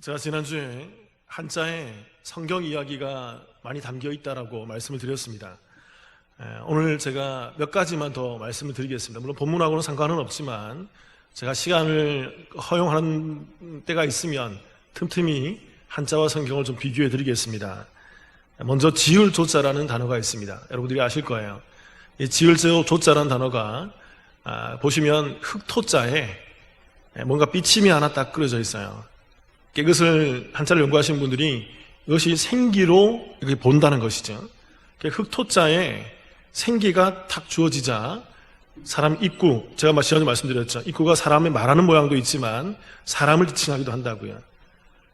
제가 지난주에 한자에 성경 이야기가 많이 담겨 있다라고 말씀을 드렸습니다. 오늘 제가 몇 가지만 더 말씀을 드리겠습니다. 물론 본문하고는 상관은 없지만 제가 시간을 허용하는 때가 있으면 틈틈이 한자와 성경을 좀 비교해 드리겠습니다. 먼저 지을 조자라는 단어가 있습니다. 여러분들이 아실 거예요. 이 지을 조자라는 단어가 보시면 흑토자에 뭔가 삐침이 하나 딱 그려져 있어요. 이것을 한자를 연구하신 분들이 이것이 생기로 이렇게 본다는 것이죠. 흑토자에 생기가 탁 주어지자 사람 입구, 제가 지난주에 말씀드렸죠. 입구가 사람의 말하는 모양도 있지만 사람을 지칭하기도 한다고요.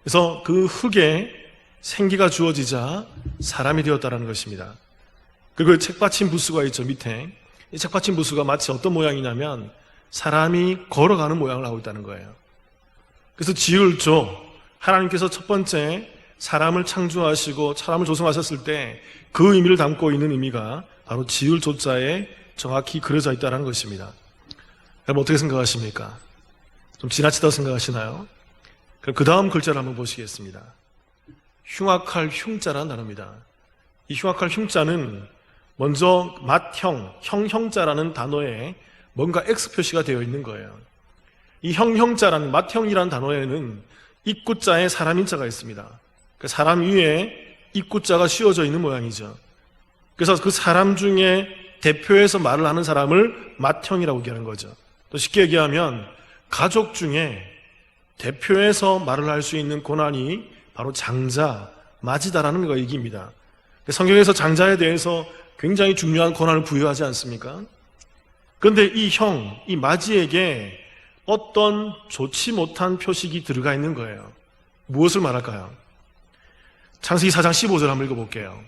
그래서 그 흙에 생기가 주어지자 사람이 되었다는 것입니다. 그리고 책받침 부수가 있죠, 밑에. 이 책받침 부수가 마치 어떤 모양이냐면 사람이 걸어가는 모양을 하고 있다는 거예요. 그래서 지을조, 하나님께서 첫 번째 사람을 창조하시고 사람을 조성하셨을 때 그 의미를 담고 있는 의미가 바로 지을 조자에 정확히 그려져 있다는 것입니다. 여러분 어떻게 생각하십니까? 좀 지나치다고 생각하시나요? 그럼 그 다음 글자를 한번 보시겠습니다. 흉악할 흉자라는 단어입니다. 이 흉악할 흉자는 먼저 맏형, 형자라는 단어에 뭔가 X 표시가 되어 있는 거예요. 이 형자라는 맏형이라는 단어에는 입구자에 사람인자가 있습니다. 사람 위에 입구자가 씌워져 있는 모양이죠. 그래서 그 사람 중에 대표해서 말을 하는 사람을 맏형이라고 얘기하는 거죠. 또 쉽게 얘기하면 가족 중에 대표해서 말을 할 수 있는 고난이 바로 장자, 마지다라는 거 얘기입니다. 성경에서 장자에 대해서 굉장히 중요한 권한을 부여하지 않습니까? 그런데 이 형, 이 마지에게 어떤 좋지 못한 표식이 들어가 있는 거예요. 무엇을 말할까요? 창세기 4장 15절 한번 읽어볼게요.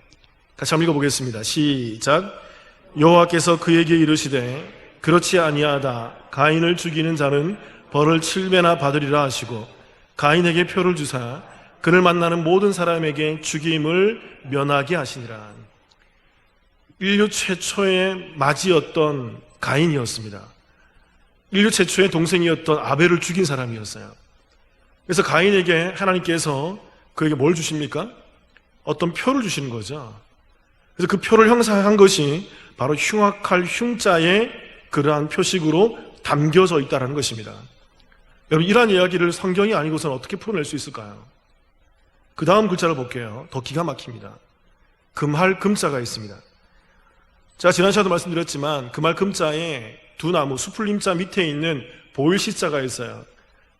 같이 한번 읽어보겠습니다. 시작. 여호와께서 그에게 이르시되 그렇지 아니하다. 가인을 죽이는 자는 벌을 7배나 받으리라 하시고 가인에게 표를 주사 그를 만나는 모든 사람에게 죽임을 면하게 하시니라. 인류 최초의 마지였던 가인이었습니다. 인류 최초의 동생이었던 아벨을 죽인 사람이었어요. 그래서 가인에게 하나님께서 그에게 뭘 주십니까? 어떤 표를 주시는 거죠. 그래서 그 표를 형상한 것이 바로 흉악할 흉자의 그러한 표식으로 담겨져 있다는 것입니다. 여러분 이러한 이야기를 성경이 아니고서는 어떻게 풀어낼 수 있을까요? 그 다음 글자를 볼게요. 더 기가 막힙니다. 금할 금자가 있습니다. 제가 지난 시간에도 말씀드렸지만 금할 금자에 두 나무, 수풀림자 밑에 있는 보일시자가 있어요.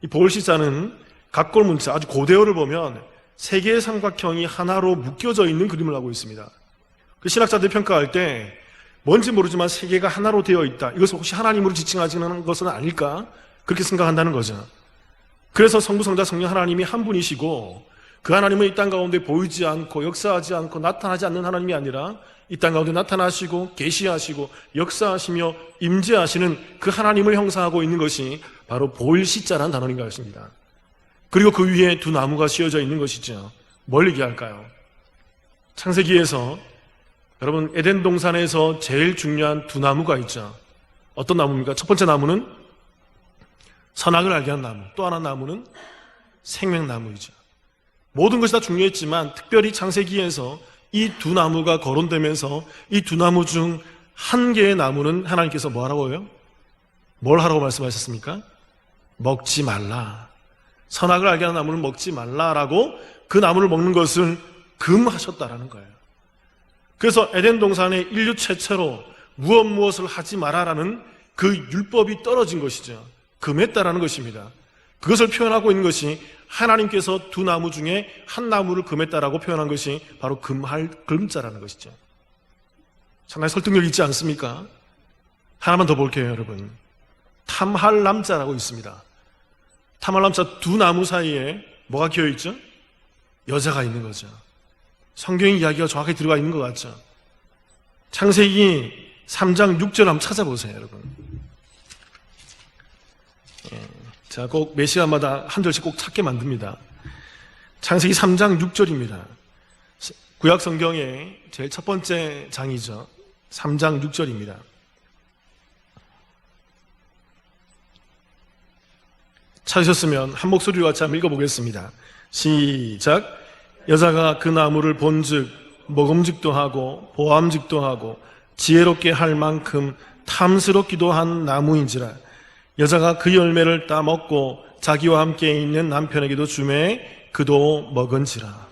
이 보일시자는 각골문자, 아주 고대어를 보면 세 개의 삼각형이 하나로 묶여져 있는 그림을 하고 있습니다. 그 신학자들 평가할 때 뭔지 모르지만 세 개가 하나로 되어 있다. 이것을 혹시 하나님으로 지칭하지는 것은 아닐까? 그렇게 생각한다는 거죠. 그래서 성부, 성자, 성령 하나님이 한 분이시고 그 하나님은 이 땅 가운데 보이지 않고 역사하지 않고 나타나지 않는 하나님이 아니라 이 땅 가운데 나타나시고 계시하시고 역사하시며 임재하시는 그 하나님을 형상하고 있는 것이 바로 보일시자라는 단어인 것입니다. 그리고 그 위에 두 나무가 씌워져 있는 것이죠. 뭘 얘기할까요? 창세기에서 여러분 에덴 동산에서 제일 중요한 두 나무가 있죠. 어떤 나무입니까? 첫 번째 나무는 선악을 알게 한 나무, 또 하나 나무는 생명나무이죠. 모든 것이 다 중요했지만 특별히 창세기에서 이 두 나무가 거론되면서 이 두 나무 중 한 개의 나무는 하나님께서 뭐 하라고요? 뭘 하라고 말씀하셨습니까? 먹지 말라. 선악을 알게 하는 나무는 먹지 말라라고 그 나무를 먹는 것을 금하셨다라는 거예요. 그래서 에덴 동산에 인류 최초로 무엇을 하지 마라라는 그 율법이 떨어진 것이죠. 금했다라는 것입니다. 그것을 표현하고 있는 것이 하나님께서 두 나무 중에 한 나무를 금했다라고 표현한 것이 바로 금할 금자라는 것이죠. 상당히 설득력 있지 않습니까? 하나만 더 볼게요, 여러분. 탐할 남자라고 있습니다. 탐할 남자 두 나무 사이에 뭐가 끼어 있죠? 여자가 있는 거죠. 성경의 이야기가 정확히 들어가 있는 것 같죠? 창세기 3장 6절 한번 찾아보세요, 여러분. 자, 꼭 매 시간마다 한 절씩 꼭 찾게 만듭니다. 창세기 3장 6절입니다. 구약 성경의 제일 첫 번째 장이죠. 3장 6절입니다. 찾으셨으면 한 목소리로 같이 한번 읽어보겠습니다. 시작. 여자가 그 나무를 본즉 먹음직도 하고 보암직도 하고 지혜롭게 할 만큼 탐스럽기도 한 나무인지라. 여자가 그 열매를 따 먹고 자기와 함께 있는 남편에게도 주매 그도 먹은지라.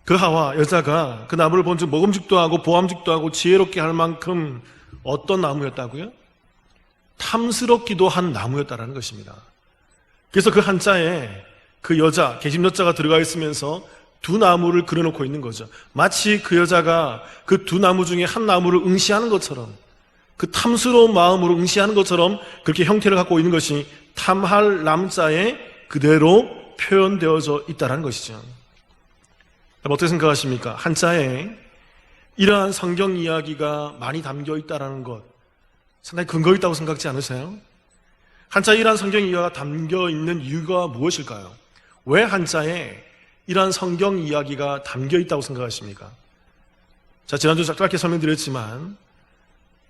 그 하와 여자가 그 나무를 본즉 먹음직도 하고 보암직도 하고 지혜롭게 할 만큼 어떤 나무였다고요? 탐스럽기도 한 나무였다라는 것입니다. 그래서 그 한자에 그 여자, 계집여자가 들어가 있으면서 두 나무를 그려놓고 있는 거죠. 마치 그 여자가 그 두 나무 중에 한 나무를 응시하는 것처럼, 그 탐스러운 마음으로 응시하는 것처럼 그렇게 형태를 갖고 있는 것이 탐할 남자에 그대로 표현되어져 있다는 것이죠. 어떻게 생각하십니까? 한자에 이러한 성경 이야기가 많이 담겨 있다는 것, 상당히 근거 있다고 생각지 않으세요? 한자에 이러한 성경 이야기가 담겨 있는 이유가 무엇일까요? 왜 한자에 이러한 성경 이야기가 담겨 있다고 생각하십니까? 자, 지난주 짧게 설명드렸지만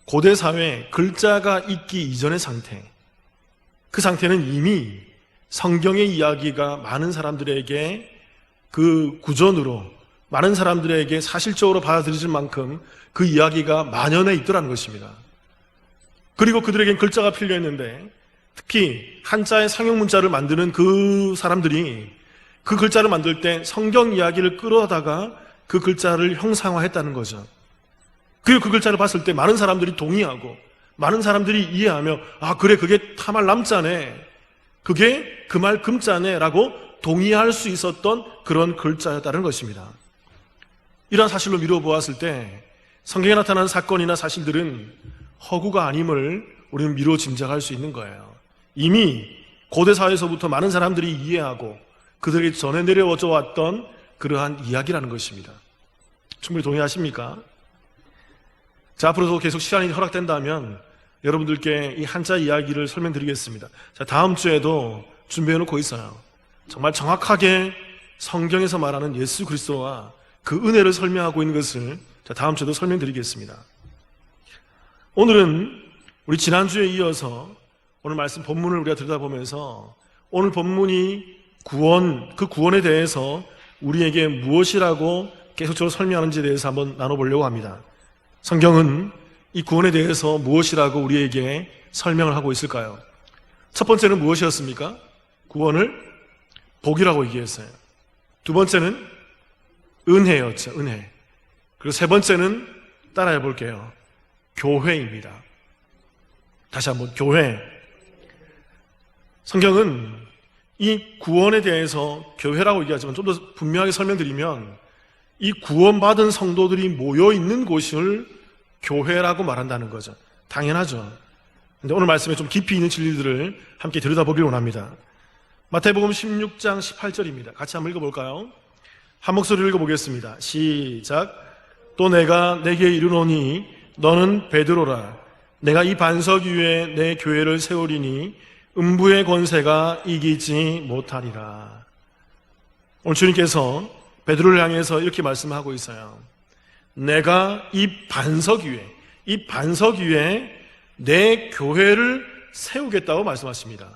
고대 사회 글자가 있기 이전의 상태, 그 상태는 이미 성경의 이야기가 많은 사람들에게 그 구전으로 많은 사람들에게 사실적으로 받아들여질 만큼 그 이야기가 만연해 있더라는 것입니다. 그리고 그들에겐 글자가 필요했는데 특히 한자의 상형 문자를 만드는 그 사람들이 그 글자를 만들 때 성경 이야기를 끌어다가 그 글자를 형상화했다는 거죠. 그리고 그 글자를 봤을 때 많은 사람들이 동의하고 많은 사람들이 이해하며 아 그래 그게 타말 남자네, 그게 그 말 금자네 라고 동의할 수 있었던 그런 글자였다는 것입니다. 이러한 사실로 미루어 보았을 때 성경에 나타나는 사건이나 사실들은 허구가 아님을 우리는 미루어 짐작할 수 있는 거예요. 이미 고대 사회에서부터 많은 사람들이 이해하고 그들에게 전해 내려져 왔던 그러한 이야기라는 것입니다. 충분히 동의하십니까? 자, 앞으로도 계속 시간이 허락된다면 여러분들께 이 한자 이야기를 설명드리겠습니다. 자, 다음 주에도 준비해놓고 있어요. 정말 정확하게 성경에서 말하는 예수 그리스도와 그 은혜를 설명하고 있는 것을 다음 주에도 설명드리겠습니다. 오늘은 우리 지난주에 이어서 오늘 말씀 본문을 우리가 들여다보면서 오늘 본문이 구원, 그 구원에 대해서 우리에게 무엇이라고 계속적으로 설명하는지에 대해서 한번 나눠보려고 합니다. 성경은 이 구원에 대해서 무엇이라고 우리에게 설명을 하고 있을까요? 첫 번째는 무엇이었습니까? 구원을 복이라고 얘기했어요. 두 번째는 은혜였죠. 은혜. 그리고 세 번째는 따라해 볼게요. 교회입니다. 다시 한번 교회. 성경은 이 구원에 대해서 교회라고 얘기하지만 좀 더 분명하게 설명드리면 이 구원받은 성도들이 모여 있는 곳을 교회라고 말한다는 거죠. 당연하죠. 근데 오늘 말씀에 좀 깊이 있는 진리들을 함께 들여다보기를 원합니다. 마태복음 16장 18절입니다. 같이 한번 읽어볼까요? 한 목소리로 읽어보겠습니다. 시작. 또 내가 내게 이르노니 너는 베드로라. 내가 이 반석 위에 내 교회를 세우리니 음부의 권세가 이기지 못하리라. 오늘 주님께서 베드로를 향해서 이렇게 말씀하고 있어요. 내가 이 반석 위에 내 교회를 세우겠다고 말씀하십니다.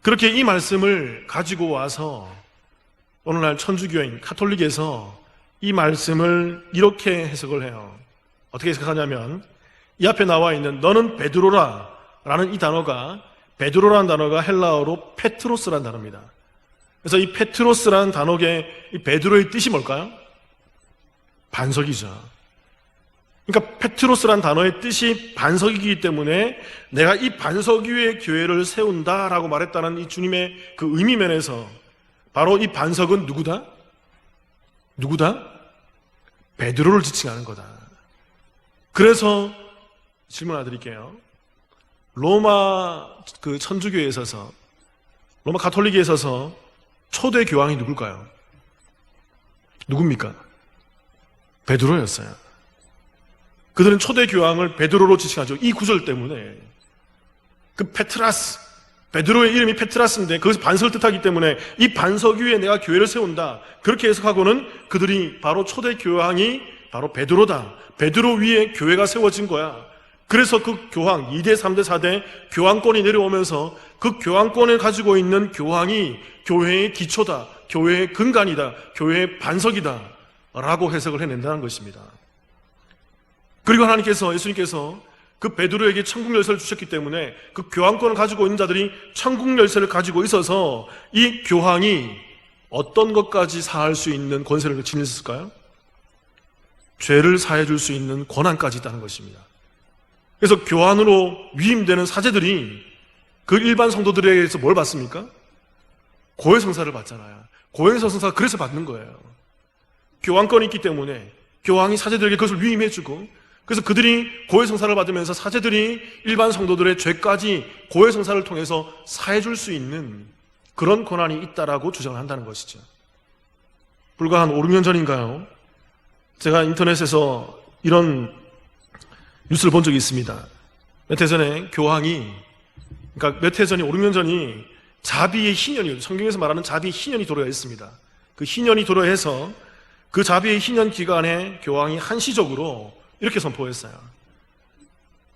그렇게 이 말씀을 가지고 와서 오늘날 천주교인 카톨릭에서 이 말씀을 이렇게 해석을 해요. 어떻게 해석하냐면 이 앞에 나와 있는 너는 베드로라 라는 이 단어가, 베드로라는 단어가 헬라어로 페트로스라는 단어입니다. 그래서 이 페트로스라는 단어의 이 베드로의 뜻이 뭘까요? 반석이죠. 그러니까 페트로스라는 단어의 뜻이 반석이기 때문에 내가 이 반석 위에 교회를 세운다라고 말했다는 이 주님의 그 의미 면에서 바로 이 반석은 누구다? 베드로를 지칭하는 거다. 그래서 질문 하나 드릴게요. 로마 그 천주교에 있어서, 로마 가톨릭에 있어서 초대 교황이 누굴까요? 누굽니까? 베드로였어요. 그들은 초대 교황을 베드로로 지칭하죠. 이 구절 때문에. 그 페트라스, 베드로의 이름이 페트라스인데 그것이 반석을 뜻하기 때문에 이 반석 위에 내가 교회를 세운다, 그렇게 해석하고는 그들이 바로 초대 교황이 바로 베드로다, 베드로 위에 교회가 세워진 거야, 그래서 그 교황 2대, 3대, 4대 교황권이 내려오면서 그 교황권을 가지고 있는 교황이 교회의 기초다, 교회의 근간이다, 교회의 반석이다 라고 해석을 해낸다는 것입니다. 그리고 예수님께서 그 베드로에게 천국 열쇠를 주셨기 때문에 그 교황권을 가지고 있는 자들이 천국 열쇠를 가지고 있어서 이 교황이 어떤 것까지 사할 수 있는 권세를 지녔을까요? 죄를 사해 줄 수 있는 권한까지 있다는 것입니다. 그래서 교황으로 위임되는 사제들이 그 일반 성도들에게서 뭘 받습니까? 고해성사를 받잖아요. 고해성사가 그래서 받는 거예요. 교황권이 있기 때문에 교황이 사제들에게 그것을 위임해주고, 그래서 그들이 고해성사를 받으면서 사제들이 일반 성도들의 죄까지 고해성사를 통해서 사해줄 수 있는 그런 권한이 있다라고 주장을 한다는 것이죠. 불과 한 5, 6년 전인가요? 제가 인터넷에서 이런 뉴스를 본 적이 있습니다. 몇 해 전에 교황이, 그러니까 몇 해 전이 5, 6년 전이 자비의 희년이, 성경에서 말하는 자비의 희년이 도래했습니다. 그 희년이 도래해서 그 자비의 희년 기간에 교황이 한시적으로 이렇게 선포했어요.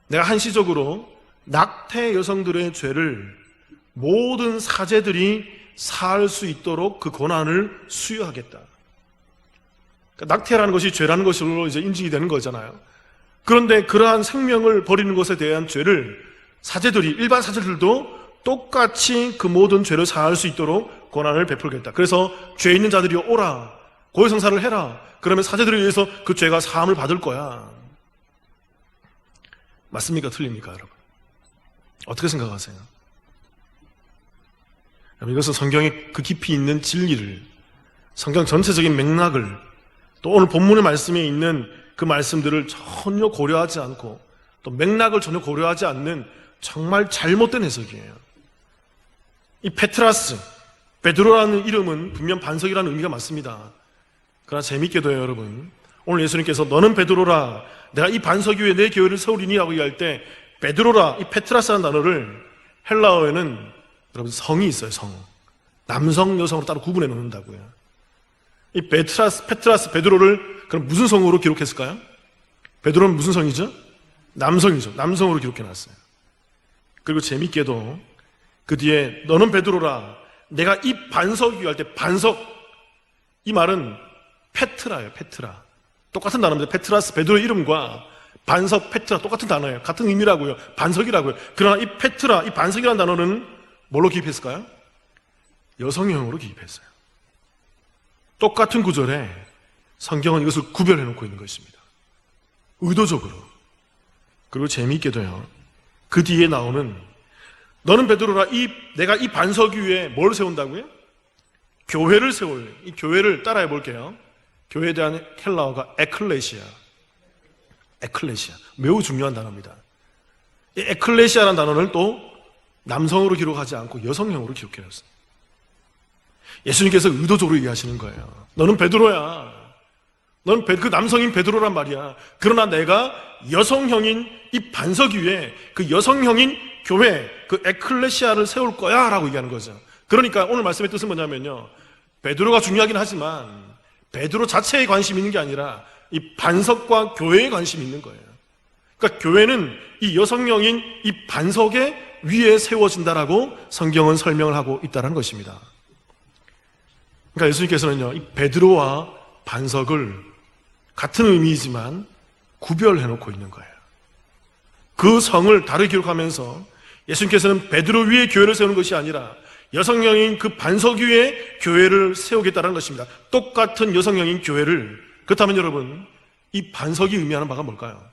내가 한시적으로 낙태 여성들의 죄를 모든 사제들이 사할 수 있도록 그 권한을 수여하겠다. 그러니까 낙태라는 것이 죄라는 것으로 이제 인증이 되는 거잖아요. 그런데 그러한 생명을 버리는 것에 대한 죄를 사제들이, 일반 사제들도 똑같이 그 모든 죄를 사할 수 있도록 권한을 베풀겠다. 그래서 죄 있는 자들이 오라, 고해성사를 해라. 그러면 사제들에 의해서 그 죄가 사함을 받을 거야. 맞습니까? 틀립니까, 여러분? 어떻게 생각하세요? 이것은 성경의 그 깊이 있는 진리를, 성경 전체적인 맥락을, 또 오늘 본문의 말씀에 있는 그 말씀들을 전혀 고려하지 않고 또 맥락을 전혀 고려하지 않는 정말 잘못된 해석이에요. 이 페트라스, 베드로라는 이름은 분명 반석이라는 의미가 맞습니다. 그러나 재밌게도요, 여러분, 오늘 예수님께서 너는 베드로라, 내가 이 반석 위에 내 교회를 세우리니 라고 얘기할 때 베드로라, 이 페트라스라는 단어를 헬라어에는 여러분 성이 있어요. 성. 남성, 여성으로 따로 구분해 놓는다고요. 이 페트라스, 베드로를 그럼 무슨 성으로 기록했을까요? 베드로는 무슨 성이죠? 남성이죠. 남성으로 기록해 놨어요. 그리고 재밌게도 그 뒤에 너는 베드로라, 내가 이 반석 위에 할 때 반석, 이 말은 페트라예요. 페트라. 똑같은 단어입니다. 페트라스, 베드로의 이름과 반석, 페트라 똑같은 단어예요. 같은 의미라고요. 반석이라고요. 그러나 이 페트라, 이 반석이라는 단어는 뭘로 기입했을까요? 여성형으로 기입했어요. 똑같은 구절에 성경은 이것을 구별해 놓고 있는 것입니다. 의도적으로. 그리고 재미있게도요, 그 뒤에 나오는 너는 베드로라, 내가 이 반석 위에 뭘 세운다고요? 교회를 세울. 이 교회를 따라해 볼게요. 교회에 대한 헬라어가 에클레시아. 에클레시아. 매우 중요한 단어입니다. 이 에클레시아라는 단어를 또 남성으로 기록하지 않고 여성형으로 기록해 놨어요. 예수님께서 의도적으로 얘기하시는 거예요. 너는 베드로야. 넌 그 남성인 베드로란 말이야. 그러나 내가 여성형인 이 반석 위에 그 여성형인 교회, 그 에클레시아를 세울 거야 라고 얘기하는 거죠. 그러니까 오늘 말씀의 뜻은 뭐냐면요, 베드로가 중요하긴 하지만 베드로 자체에 관심이 있는 게 아니라 이 반석과 교회에 관심이 있는 거예요. 그러니까 교회는 이 여성형인 이 반석의 위에 세워진다라고 성경은 설명을 하고 있다는 것입니다. 그러니까 예수님께서는요, 이 베드로와 반석을 같은 의미이지만 구별해 놓고 있는 거예요. 그 성을 다르게 기록하면서 예수님께서는 베드로 위에 교회를 세우는 것이 아니라 여성형인 그 반석 위에 교회를 세우겠다는 것입니다. 똑같은 여성형인 교회를. 그렇다면 여러분, 이 반석이 의미하는 바가 뭘까요?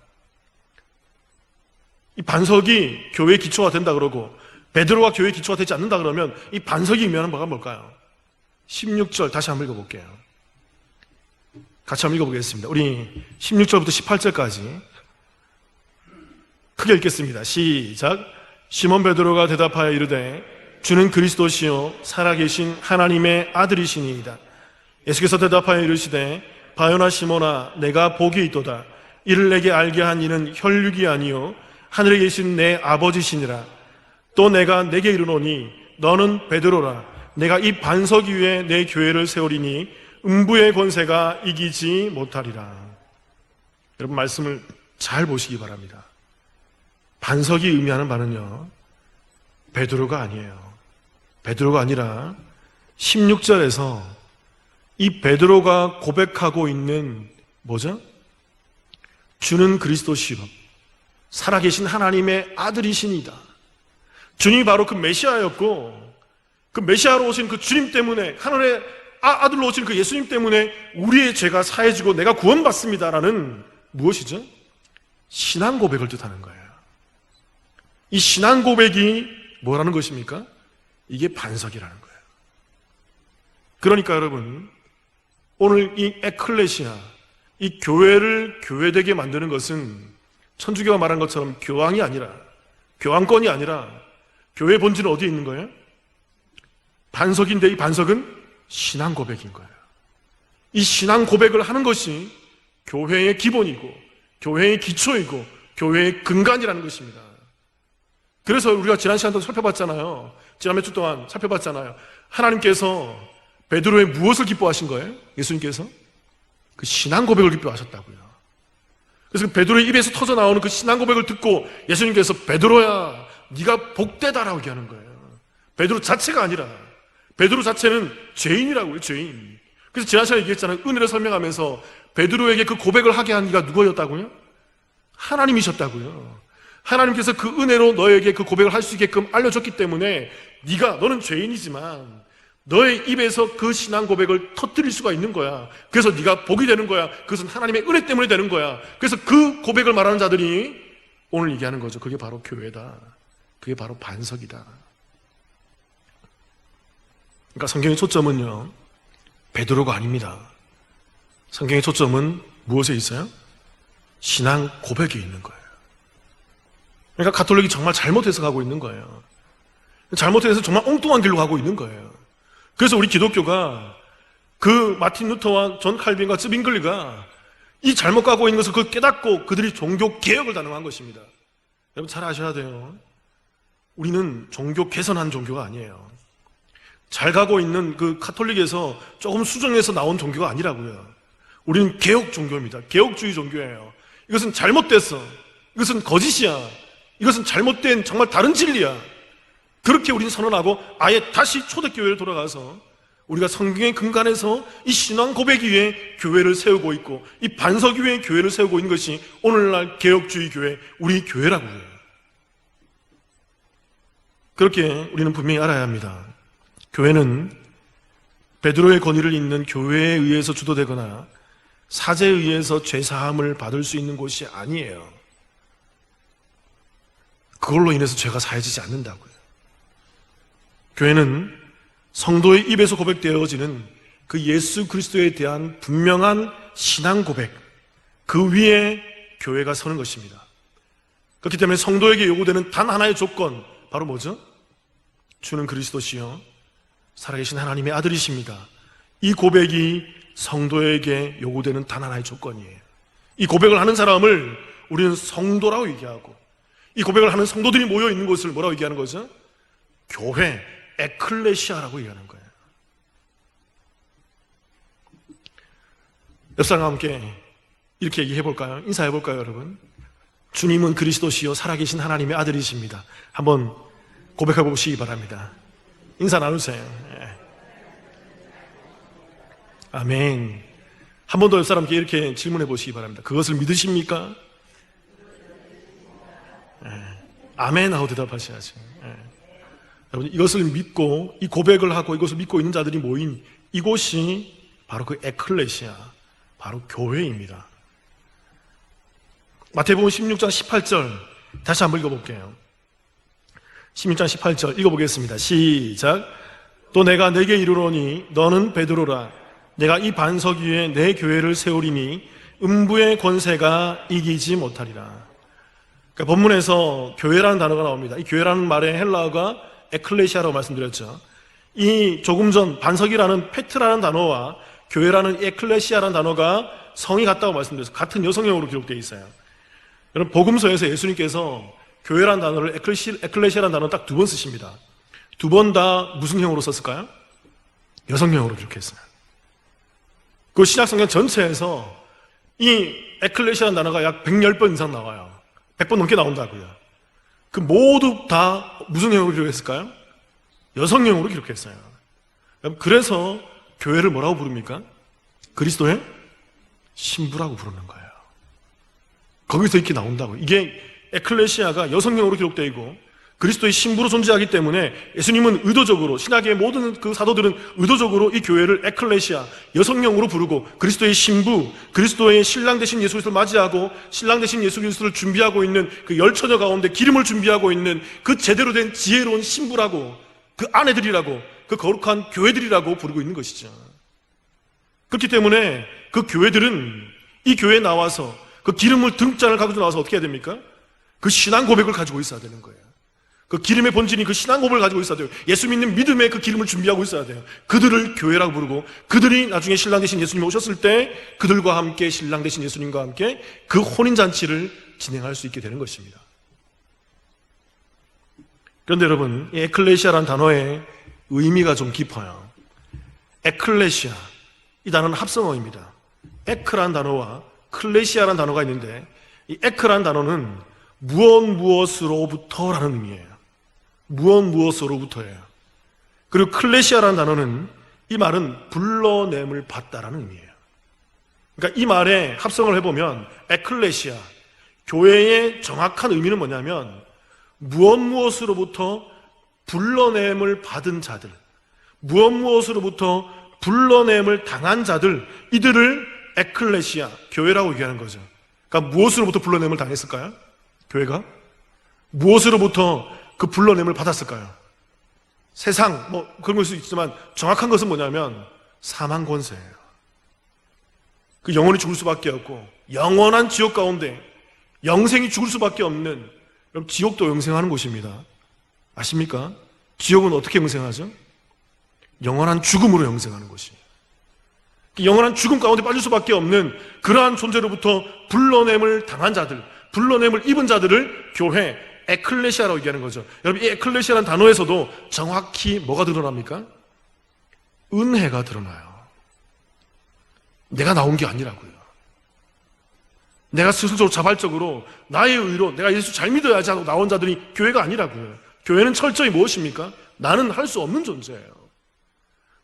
이 반석이 교회의 기초가 된다 그러고 베드로가 교회의 기초가 되지 않는다 그러면 이 반석이 의미하는 바가 뭘까요? 16절 다시 한번 읽어볼게요. 같이 한번 읽어보겠습니다. 우리 16절부터 18절까지 크게 읽겠습니다. 시작. 시몬 베드로가 대답하여 이르되 주는 그리스도시요 살아계신 하나님의 아들이시니이다. 예수께서 대답하여 이르시되 바요나 시몬아, 내가 복이 있도다. 이를 내게 알게 한 이는 혈육이 아니요 하늘에 계신 내 아버지시니라. 또 내가 내게 이르노니 너는 베드로라. 내가 이 반석 위에 내 교회를 세우리니 음부의 권세가 이기지 못하리라. 여러분, 말씀을 잘 보시기 바랍니다. 반석이 의미하는 바는요, 베드로가 아니에요. 베드로가 아니라 16절에서 이 베드로가 고백하고 있는 뭐죠? 주는 그리스도시요 살아계신 하나님의 아들이시니다. 주님이 바로 그 메시아였고, 그 메시아로 오신 그 주님 때문에, 하늘의 아들로 오신 그 예수님 때문에 우리의 죄가 사해지고 내가 구원받습니다라는 무엇이죠? 신앙 고백을 뜻하는 거예요. 이 신앙 고백이 뭐라는 것입니까? 이게 반석이라는 거예요. 그러니까 여러분, 오늘 이 에클레시아, 이 교회를 교회되게 만드는 것은 천주교가 말한 것처럼 교황이 아니라, 교황권이 아니라 교회의 본질은 어디에 있는 거예요? 반석인데 이 반석은 신앙 고백인 거예요. 이 신앙 고백을 하는 것이 교회의 기본이고 교회의 기초이고 교회의 근간이라는 것입니다. 그래서 우리가 지난 시간도 살펴봤잖아요. 지난 몇 주 동안 살펴봤잖아요. 하나님께서 베드로의 무엇을 기뻐하신 거예요? 예수님께서 그 신앙 고백을 기뻐하셨다고요. 그래서 베드로의 입에서 터져 나오는 그 신앙 고백을 듣고 예수님께서 베드로야 네가 복되다라고 얘기하는 거예요. 베드로 자체가 아니라, 베드로 자체는 죄인이라고요. 죄인. 그래서 지난 시간에 얘기했잖아요. 은혜를 설명하면서 베드로에게 그 고백을 하게 한 이가 누구였다고요? 하나님이셨다고요. 하나님께서 그 은혜로 너에게 그 고백을 할 수 있게끔 알려줬기 때문에 너는 죄인이지만 너의 입에서 그 신앙 고백을 터뜨릴 수가 있는 거야. 그래서 네가 복이 되는 거야. 그것은 하나님의 은혜 때문에 되는 거야. 그래서 그 고백을 말하는 자들이 오늘 얘기하는 거죠. 그게 바로 교회다. 그게 바로 반석이다. 그러니까 성경의 초점은요, 베드로가 아닙니다. 성경의 초점은 무엇에 있어요? 신앙 고백에 있는 거예요. 그러니까 가톨릭이 정말 잘못해서 가고 있는 거예요. 잘못해서 정말 엉뚱한 길로 가고 있는 거예요. 그래서 우리 기독교가 그 마틴 루터와 존 칼빈과 츠빙글리가 이 잘못 가고 있는 것을 그걸 깨닫고 그들이 종교 개혁을 단행한 것입니다. 여러분 잘 아셔야 돼요. 우리는 종교 개선한 종교가 아니에요. 잘 가고 있는 그 가톨릭에서 조금 수정해서 나온 종교가 아니라고요. 우리는 개혁 종교입니다. 개혁주의 종교예요. 이것은 잘못됐어. 이것은 거짓이야. 이것은 잘못된 정말 다른 진리야. 그렇게 우리는 선언하고 아예 다시 초대교회를 돌아가서 우리가 성경의 근간에서 이 신앙 고백 위에 교회를 세우고 있고 이 반석 위에 교회를 세우고 있는 것이 오늘날 개혁주의 교회, 우리 교회라고 해요. 그렇게 우리는 분명히 알아야 합니다. 교회는 베드로의 권위를 잇는 교회에 의해서 주도되거나 사제에 의해서 죄사함을 받을 수 있는 곳이 아니에요. 그걸로 인해서 죄가 사해지지 않는다고요. 교회는 성도의 입에서 고백되어지는 그 예수 그리스도에 대한 분명한 신앙 고백, 그 위에 교회가 서는 것입니다. 그렇기 때문에 성도에게 요구되는 단 하나의 조건, 바로 뭐죠? 주는 그리스도시요 살아계신 하나님의 아들이십니다. 이 고백이 성도에게 요구되는 단 하나의 조건이에요. 이 고백을 하는 사람을 우리는 성도라고 얘기하고, 이 고백을 하는 성도들이 모여 있는 곳을 뭐라고 얘기하는 거죠? 교회, 에클레시아라고 얘기하는 거예요. 옆 사람과 함께 이렇게 얘기해 볼까요? 인사해 볼까요, 여러분? 주님은 그리스도시요 살아계신 하나님의 아들이십니다. 한번 고백해 보시기 바랍니다. 인사 나누세요. 아멘. 한 번 더 옆 사람께 이렇게 질문해 보시기 바랍니다. 그것을 믿으십니까? 아멘 하고 대답하셔야죠. 여러분, 이것을 믿고 이 고백을 하고 이것을 믿고 있는 자들이 모인 이곳이 바로 그 에클레시아, 바로 교회입니다. 마태복음 16장 18절 다시 한번 읽어볼게요. 16장 18절 읽어보겠습니다. 시작. 또 내가 네게 이르노니 너는 베드로라. 내가 이 반석 위에 내 교회를 세우리니 음부의 권세가 이기지 못하리라. 그러니까 본문에서 교회라는 단어가 나옵니다. 이 교회라는 말의 헬라어가 에클레시아라고 말씀드렸죠. 이 조금 전 반석이라는 페트라는 단어와 교회라는 에클레시아라는 단어가 성이 같다고 말씀드렸어요. 같은 여성형으로 기록되어 있어요. 여러분, 복음서에서 예수님께서 교회라는 단어를 에클레시아라는 단어를 딱 두 번 쓰십니다. 두 번 다 무슨 형으로 썼을까요? 여성형으로 기록했어요. 그 신약 성경 전체에서 이 에클레시아라는 단어가 약 110번 이상 나와요. 100번 넘게 나온다고요. 그 모두 다 무슨 형으로 기록했을까요? 여성형으로 기록했어요. 그래서 교회를 뭐라고 부릅니까? 그리스도의 신부라고 부르는 거예요. 거기서 이렇게 나온다고. 이게 에클레시아가 여성형으로 기록되어 있고 그리스도의 신부로 존재하기 때문에 예수님은 의도적으로, 신약의 모든 그 사도들은 의도적으로 이 교회를 에클레시아, 여성형으로 부르고 그리스도의 신부, 그리스도의 신랑 되신 예수 그리스도를 맞이하고 신랑 되신 예수 그리스도를 준비하고 있는 그 열처녀 가운데 기름을 준비하고 있는 그 제대로 된 지혜로운 신부라고, 그 아내들이라고, 그 거룩한 교회들이라고 부르고 있는 것이죠. 그렇기 때문에 그 교회들은 이 교회에 나와서 그 기름을 등잔을 가지고 나와서 어떻게 해야 됩니까? 그 신앙 고백을 가지고 있어야 되는 거예요. 그 기름의 본질인 그 신앙 고백을 가지고 있어야 돼요. 예수 믿는 믿음의 그 기름을 준비하고 있어야 돼요. 그들을 교회라고 부르고 그들이 나중에 신랑 되신 예수님이 오셨을 때 그들과 함께 신랑 되신 예수님과 함께 그 혼인잔치를 진행할 수 있게 되는 것입니다. 그런데 여러분, 이 에클레시아라는 단어의 의미가 좀 깊어요. 에클레시아, 이 단어는 합성어입니다. 에크라는 단어와 클레시아라는 단어가 있는데 이 에크라는 단어는 무엇으로부터라는 의미예요. 무엇으로부터예요. 그리고 클레시아라는 단어는 이 말은 불러냄을 받다라는 의미예요. 그러니까 이 말에 합성을 해보면 에클레시아, 교회의 정확한 의미는 뭐냐면 무엇으로부터 불러냄을 받은 자들, 무엇으로부터 불러냄을 당한 자들, 이들을 에클레시아, 교회라고 얘기하는 거죠. 그러니까 무엇으로부터 불러냄을 당했을까요? 교회가? 무엇으로부터 그 불러냄을 받았을까요? 세상, 그런 걸 수 있지만 정확한 것은 뭐냐면 사망 권세예요. 그 영원히 죽을 수밖에 없고 영원한 지옥 가운데 영생이 죽을 수밖에 없는, 여러분, 지옥도 영생하는 곳입니다. 아십니까? 지옥은 어떻게 영생하죠? 영원한 죽음으로 영생하는 곳이에요. 영원한 죽음 가운데 빠질 수밖에 없는 그러한 존재로부터 불러냄을 당한 자들, 불러냄을 입은 자들을 교회, 에클레시아라고 얘기하는 거죠. 여러분, 이 에클레시아라는 단어에서도 정확히 뭐가 드러납니까? 은혜가 드러나요. 내가 나온 게 아니라고요. 내가 스스로 자발적으로 나의 의로 내가 예수 잘 믿어야지 하고 나온 자들이 교회가 아니라고요. 교회는 철저히 무엇입니까? 나는 할 수 없는 존재예요.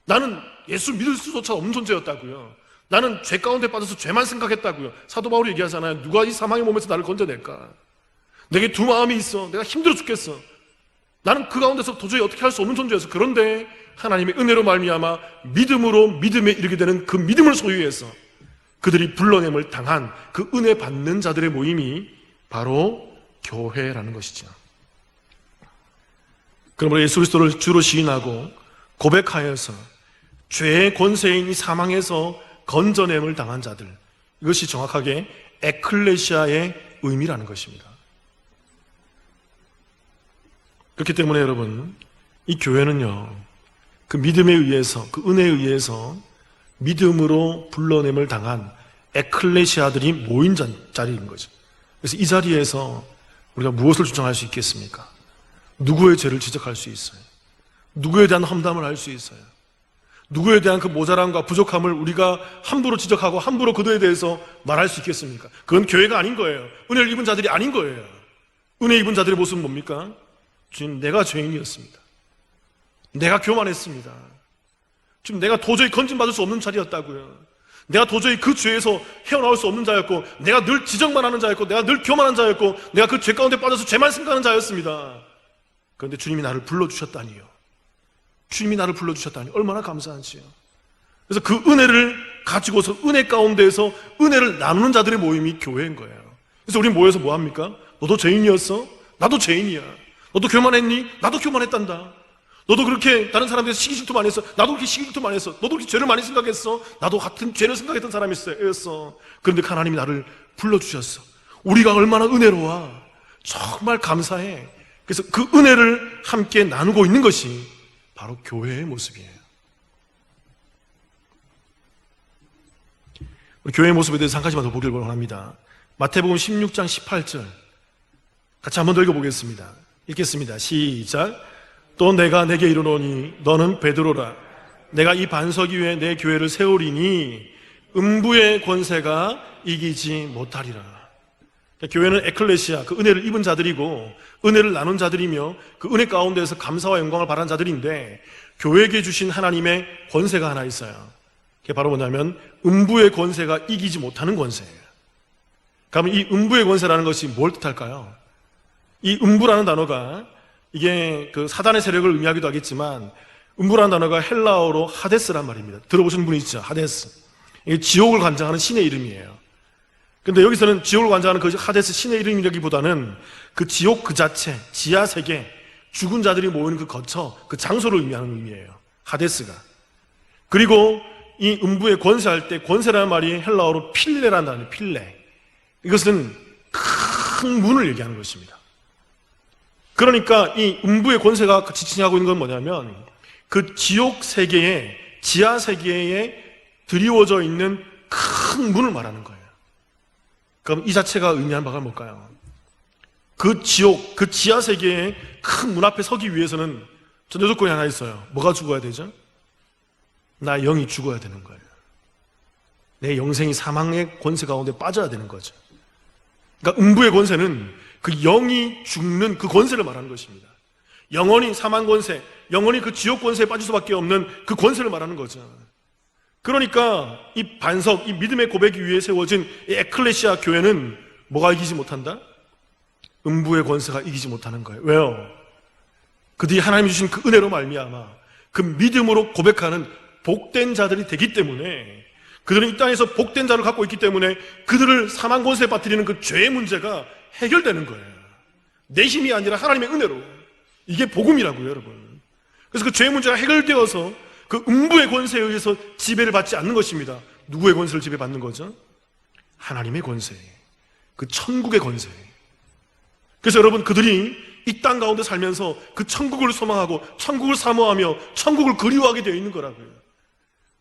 나는 예수 믿을 수조차 없는 존재였다고요. 나는 죄 가운데 빠져서 죄만 생각했다고요. 사도 바울이 얘기하잖아요. 누가 이 사망의 몸에서 나를 건져낼까? 내게 두 마음이 있어. 내가 힘들어 죽겠어. 나는 그 가운데서 도저히 어떻게 할 수 없는 존재였어. 그런데 하나님의 은혜로 말미암아 믿음으로 믿음에 이르게 되는 그 믿음을 소유해서 그들이 불러냄을 당한 그 은혜 받는 자들의 모임이 바로 교회라는 것이죠. 그러므로 예수 그리스도를 주로 시인하고 고백하여서 죄의 권세인 이 사망에서 건져냄을 당한 자들, 이것이 정확하게 에클레시아의 의미라는 것입니다. 그렇기 때문에 여러분, 이 교회는요, 그 믿음에 의해서, 그 은혜에 의해서 믿음으로 불러냄을 당한 에클레시아들이 모인 자리인 거죠. 그래서 이 자리에서 우리가 무엇을 주장할 수 있겠습니까? 누구의 죄를 지적할 수 있어요? 누구에 대한 험담을 할 수 있어요? 누구에 대한 그 모자람과 부족함을 우리가 함부로 지적하고 함부로 그들에 대해서 말할 수 있겠습니까? 그건 교회가 아닌 거예요. 은혜를 입은 자들이 아닌 거예요. 은혜 입은 자들의 모습은 뭡니까? 주님, 내가 죄인이었습니다. 내가 교만했습니다. 지금 내가 도저히 건진받을 수 없는 자리였다고요. 내가 도저히 그 죄에서 헤어나올 수 없는 자였고, 내가 늘 지적만 하는 자였고, 내가 늘 교만한 자였고, 내가 그 죄 가운데 빠져서 죄만 생각하는 자였습니다. 그런데 주님이 나를 불러주셨다니요. 주님이 나를 불러주셨다니 얼마나 감사한지요. 그래서 그 은혜를 가지고서 은혜 가운데에서 은혜를 나누는 자들의 모임이 교회인 거예요. 그래서 우리 모여서 뭐 합니까? 너도 죄인이었어? 나도 죄인이야. 너도 교만했니? 나도 교만했단다. 너도 그렇게 다른 사람들에서 시기질투 많이 했어? 나도 그렇게 시기질투 많이 했어. 너도 그렇게 죄를 많이 생각했어? 나도 같은 죄를 생각했던 사람이었어. 그런데 하나님이 나를 불러주셨어. 우리가 얼마나 은혜로워. 정말 감사해. 그래서 그 은혜를 함께 나누고 있는 것이 바로 교회의 모습이에요. 우리 교회의 모습에 대해서 한 가지만 더 보기를 원합니다. 마태복음 16장 18절 같이 한번 더 읽어보겠습니다. 읽겠습니다. 시작. 또 내가 내게 이르노니 너는 베드로라. 내가 이 반석 위에 내 교회를 세우리니 음부의 권세가 이기지 못하리라. 교회는 에클레시아, 그 은혜를 입은 자들이고 은혜를 나눈 자들이며 그 은혜 가운데서 감사와 영광을 바라는 자들인데, 교회에게 주신 하나님의 권세가 하나 있어요. 그게 바로 뭐냐면 음부의 권세가 이기지 못하는 권세예요. 그러면 이 음부의 권세라는 것이 뭘 뜻할까요? 이 음부라는 단어가 이게 그 사단의 세력을 의미하기도 하겠지만, 음부라는 단어가 헬라어로 하데스란 말입니다. 들어보신 분이 있죠? 하데스. 이게 지옥을 관장하는 신의 이름이에요. 근데 여기서는 지옥을 관장하는 그 하데스 신의 이름이라기보다는 그 지옥 그 자체, 지하 세계, 죽은 자들이 모이는 그 거처, 그 장소를 의미하는 의미예요. 하데스가. 그리고 이 음부에 권세할 때, 권세라는 말이 헬라어로 필레라는 단어예요. 필레. 이것은 큰 문을 얘기하는 것입니다. 그러니까 이 음부의 권세가 지칭하고 있는 건 뭐냐면, 그 지옥 세계에, 지하 세계에 드리워져 있는 큰 문을 말하는 거예요. 그럼 이 자체가 의미하는 바가 뭘까요? 그 지옥, 그 지하 세계의 큰 문 앞에 서기 위해서는 전제 조건이 하나 있어요. 뭐가 죽어야 되죠? 나 영이 죽어야 되는 거예요. 내 영생이 사망의 권세 가운데 빠져야 되는 거죠. 그러니까 음부의 권세는 그 영이 죽는 그 권세를 말하는 것입니다. 영원히 사망 권세, 영원히 그 지옥 권세에 빠질 수밖에 없는 그 권세를 말하는 거죠. 그러니까 이 반석, 이 믿음의 고백 위에 세워진 이 에클레시아 교회는 뭐가 이기지 못한다? 음부의 권세가 이기지 못하는 거예요. 왜요? 그들이 하나님이 주신 그 은혜로 말미암아 그 믿음으로 고백하는 복된 자들이 되기 때문에, 그들은 이 땅에서 복된 자를 갖고 있기 때문에 그들을 사망 권세에 빠뜨리는 그 죄의 문제가 해결되는 거예요. 내 힘이 아니라 하나님의 은혜로. 이게 복음이라고요, 여러분. 그래서 그 죄의 문제가 해결되어서 그 음부의 권세에 의해서 지배를 받지 않는 것입니다. 누구의 권세를 지배받는 거죠? 하나님의 권세, 그 천국의 권세. 그래서 여러분, 그들이 이 땅 가운데 살면서 그 천국을 소망하고 천국을 사모하며 천국을 그리워하게 되어 있는 거라고요.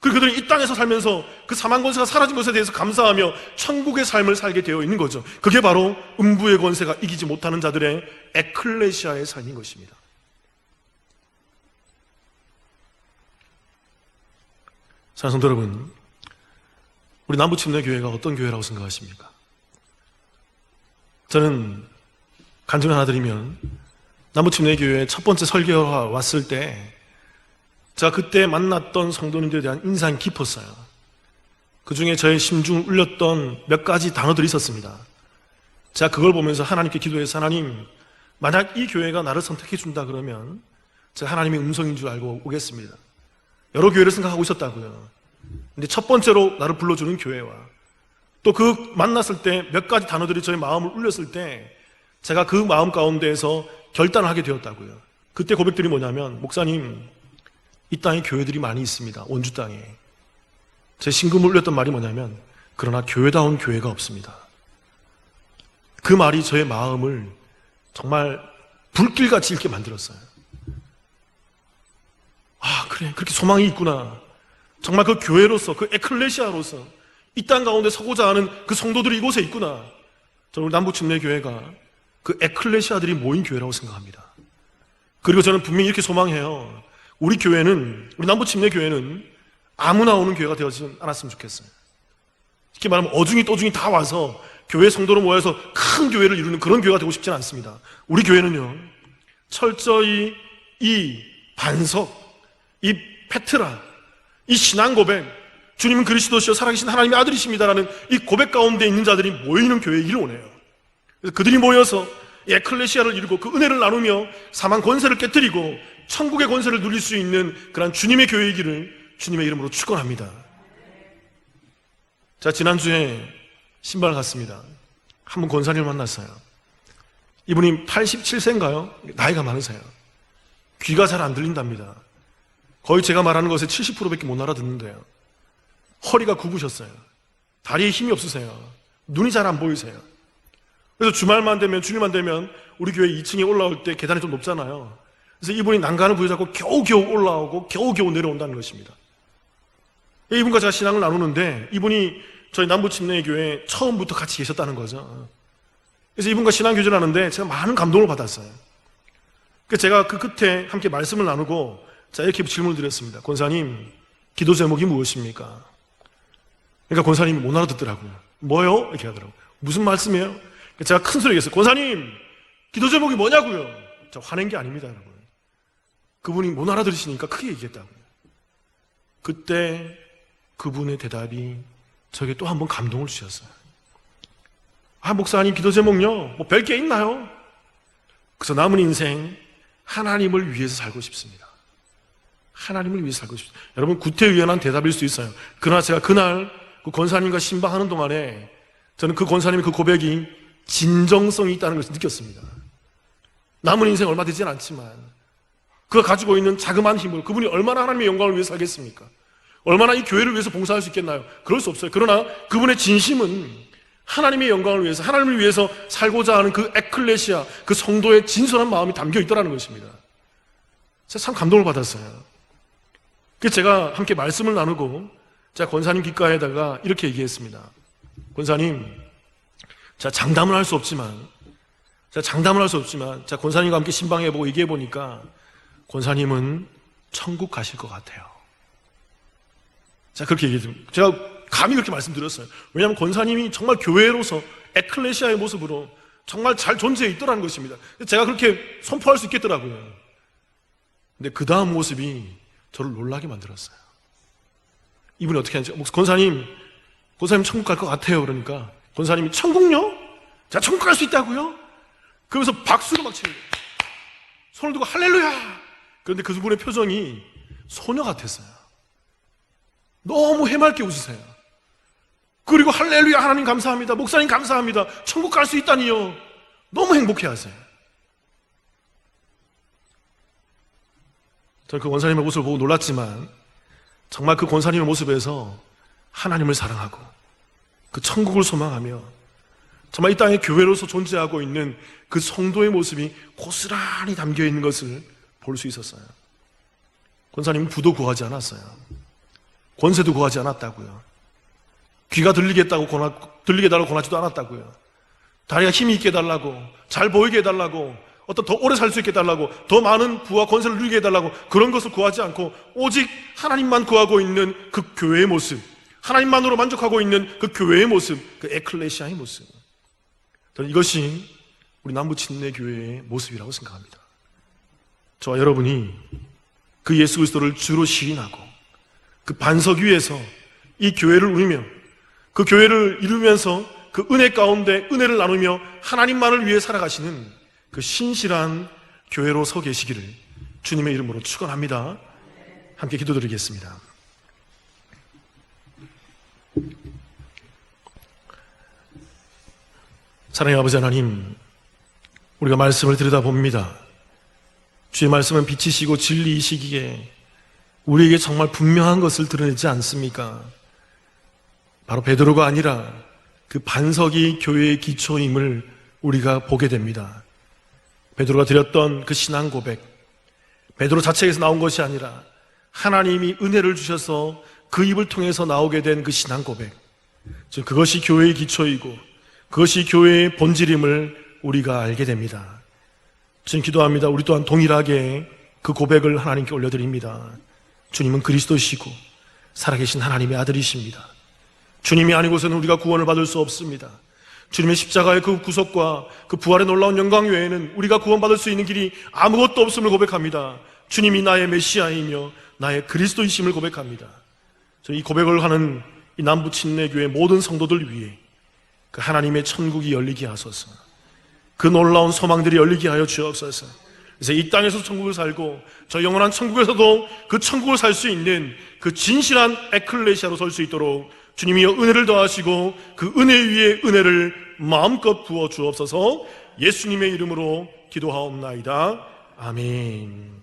그리고 그들이 이 땅에서 살면서 그 사망 권세가 사라진 것에 대해서 감사하며 천국의 삶을 살게 되어 있는 거죠. 그게 바로 음부의 권세가 이기지 못하는 자들의 에클레시아의 삶인 것입니다. 사랑하는 성도 여러분, 우리 남부침례교회가 어떤 교회라고 생각하십니까? 저는 간증을 하나 드리면, 남부침례교회 첫 번째 설교가 왔을 때 제가 그때 만났던 성도님들에 대한 인상이 깊었어요. 그 중에 저의 심중을 울렸던 몇 가지 단어들이 있었습니다. 제가 그걸 보면서 하나님께 기도해서, 하나님, 만약 이 교회가 나를 선택해 준다 그러면 제가 하나님의 음성인 줄 알고 오겠습니다. 여러 교회를 생각하고 있었다고요. 근데 첫 번째로 나를 불러주는 교회와 또 그 만났을 때 몇 가지 단어들이 저의 마음을 울렸을 때 제가 그 마음 가운데에서 결단을 하게 되었다고요. 그때 고백들이 뭐냐면, 목사님, 이 땅에 교회들이 많이 있습니다. 원주 땅에. 제 심금을 울렸던 말이 뭐냐면, 그러나 교회다운 교회가 없습니다. 그 말이 저의 마음을 정말 불길같이 잃게 만들었어요. 아, 그래, 그렇게 소망이 있구나. 정말 그 교회로서, 그 에클레시아로서 이 땅 가운데 서고자 하는 그 성도들이 이곳에 있구나. 저는 남부침례교회가 그 에클레시아들이 모인 교회라고 생각합니다. 그리고 저는 분명히 이렇게 소망해요. 우리 교회는, 우리 남부침례교회는 아무나 오는 교회가 되어지지 않았으면 좋겠어요. 이렇게 말하면 어중이 떠중이 다 와서 교회 성도로 모여서 큰 교회를 이루는 그런 교회가 되고 싶지는 않습니다. 우리 교회는요, 철저히 이 반석, 이 페트라, 이 신앙 고백, 주님은 그리스도시요 살아계신 하나님의 아들이십니다라는 이 고백 가운데 있는 자들이 모이는 교회이기를 원해요. 그래서 그들이 모여서 에클레시아를 이루고 그 은혜를 나누며 사망 권세를 깨뜨리고 천국의 권세를 누릴 수 있는 그런 주님의 교회이기를 주님의 이름으로 축원합니다. 자, 지난주에 신방을 갔습니다. 한 분 권사님을 만났어요. 이분이 87세인가요? 나이가 많으세요. 귀가 잘 안 들린답니다. 거의 제가 말하는 것의 70%밖에 못 알아듣는데요. 허리가 굽으셨어요. 다리에 힘이 없으세요. 눈이 잘 안 보이세요. 그래서 주말만 되면, 주일만 되면 우리 교회 2층에 올라올 때 계단이 좀 높잖아요. 그래서 이분이 난간을 부여잡고 겨우겨우 올라오고 겨우겨우 내려온다는 것입니다. 이분과 제가 신앙을 나누는데 이분이 저희 남부침례교회에 처음부터 같이 계셨다는 거죠. 그래서 이분과 신앙교제를 하는데 제가 많은 감동을 받았어요. 그래서 제가 그 끝에 함께 말씀을 나누고 자, 이렇게 질문을 드렸습니다. 권사님, 기도 제목이 무엇입니까? 그러니까 권사님이 못 알아듣더라고요. 뭐요? 이렇게 하더라고요. 무슨 말씀이에요? 제가 큰 소리 얘기했어요. 권사님, 기도 제목이 뭐냐고요? 저 화낸 게 아닙니다, 여러분. 그분이 못 알아들으시니까 크게 얘기했다고요. 그때 그분의 대답이 저에게 또 한 번 감동을 주셨어요. 목사님, 기도 제목요? 뭐 별 게 있나요? 그래서 남은 인생 하나님을 위해서 살고 싶습니다. 하나님을 위해서 살고 싶습니다. 여러분, 구태의연한 대답일 수 있어요. 그러나 제가 그날 그 권사님과 신방하는 동안에 저는 그 권사님의 그 고백이 진정성이 있다는 것을 느꼈습니다. 남은 인생 얼마 되진 않지만 그가 가지고 있는 자그마한 힘을, 그분이 얼마나 하나님의 영광을 위해서 살겠습니까? 얼마나 이 교회를 위해서 봉사할 수 있겠나요? 그럴 수 없어요. 그러나 그분의 진심은 하나님의 영광을 위해서, 하나님을 위해서 살고자 하는 그 에클레시아, 그 성도의 진솔한 마음이 담겨 있다는 것입니다. 제가 참 감동을 받았어요. 그래서 제가 함께 말씀을 나누고 제가 권사님 귓가에다가 이렇게 얘기했습니다. 권사님, 제가 장담을 할 수 없지만 제가 권사님과 함께 신방해보고 얘기해보니까 권사님은 천국 가실 것 같아요. 제가 그렇게 얘기했습니다. 제가 감히 그렇게 말씀드렸어요. 왜냐하면 권사님이 정말 교회로서 에클레시아의 모습으로 정말 잘 존재해 있더라는 것입니다. 제가 그렇게 선포할 수 있겠더라고요. 근데 그 다음 모습이 저를 놀라게 만들었어요. 이분이 어떻게 하는지, 권사님 천국 갈 것 같아요. 그러니까 권사님이 천국요? 제가 천국 갈 수 있다고요? 그러면서 박수를 막 치는 거예요. 손을 들고 할렐루야! 그런데 그분의 표정이 소녀 같았어요. 너무 해맑게 웃으세요. 그리고 할렐루야, 하나님 감사합니다, 목사님 감사합니다, 천국 갈 수 있다니요. 너무 행복해 하세요. 저는 그 권사님의 모습을 보고 놀랐지만 정말 그 권사님의 모습에서 하나님을 사랑하고 그 천국을 소망하며 정말 이 땅에 교회로서 존재하고 있는 그 성도의 모습이 고스란히 담겨 있는 것을 볼 수 있었어요. 권사님은 부도 구하지 않았어요. 권세도 구하지 않았다고요. 귀가 들리게 달라고 권하지도 않았다고요. 다리가 힘이 있게 해달라고, 잘 보이게 해달라고, 어떤 더 오래 살 수 있게 해달라고, 더 많은 부와 권세를 누리게 해달라고, 그런 것을 구하지 않고 오직 하나님만 구하고 있는 그 교회의 모습, 하나님만으로 만족하고 있는 그 교회의 모습, 그 에클레시아의 모습, 저는 이것이 우리 남부침례교회의 모습이라고 생각합니다. 저와 여러분이 그 예수 그리스도를 주로 시인하고 그 반석 위에서 이 교회를 누리며 그 교회를 이루면서 그 은혜 가운데 은혜를 나누며 하나님만을 위해 살아가시는 그 신실한 교회로 서 계시기를 주님의 이름으로 축원합니다. 함께 기도드리겠습니다. 사랑의 아버지 하나님, 우리가 말씀을 들여다봅니다. 주의 말씀은 빛이시고 진리이시기에 우리에게 정말 분명한 것을 드러내지 않습니까? 바로 베드로가 아니라 그 반석이 교회의 기초임을 우리가 보게 됩니다. 베드로가 드렸던 그 신앙 고백, 베드로 자체에서 나온 것이 아니라 하나님이 은혜를 주셔서 그 입을 통해서 나오게 된 그 신앙 고백, 즉 그것이 교회의 기초이고 그것이 교회의 본질임을 우리가 알게 됩니다. 지금 기도합니다. 우리 또한 동일하게 그 고백을 하나님께 올려드립니다. 주님은 그리스도시고 살아계신 하나님의 아들이십니다. 주님이 아니고서는 우리가 구원을 받을 수 없습니다. 주님의 십자가의 그 구속과 그 부활의 놀라운 영광 외에는 우리가 구원받을 수 있는 길이 아무것도 없음을 고백합니다. 주님이 나의 메시아이며 나의 그리스도이심을 고백합니다. 저는 이 고백을 하는 이 남부침례교회 모든 성도들 위해 그 하나님의 천국이 열리게 하소서, 그 놀라운 소망들이 열리게 하여 주옵소서. 그래서 이 땅에서 천국을 살고 저 영원한 천국에서도 그 천국을 살 수 있는 그 진실한 에클레시아로 설 수 있도록 주님이여 은혜를 더하시고 그 은혜 위에 은혜를 마음껏 부어 주옵소서. 예수님의 이름으로 기도하옵나이다. 아멘.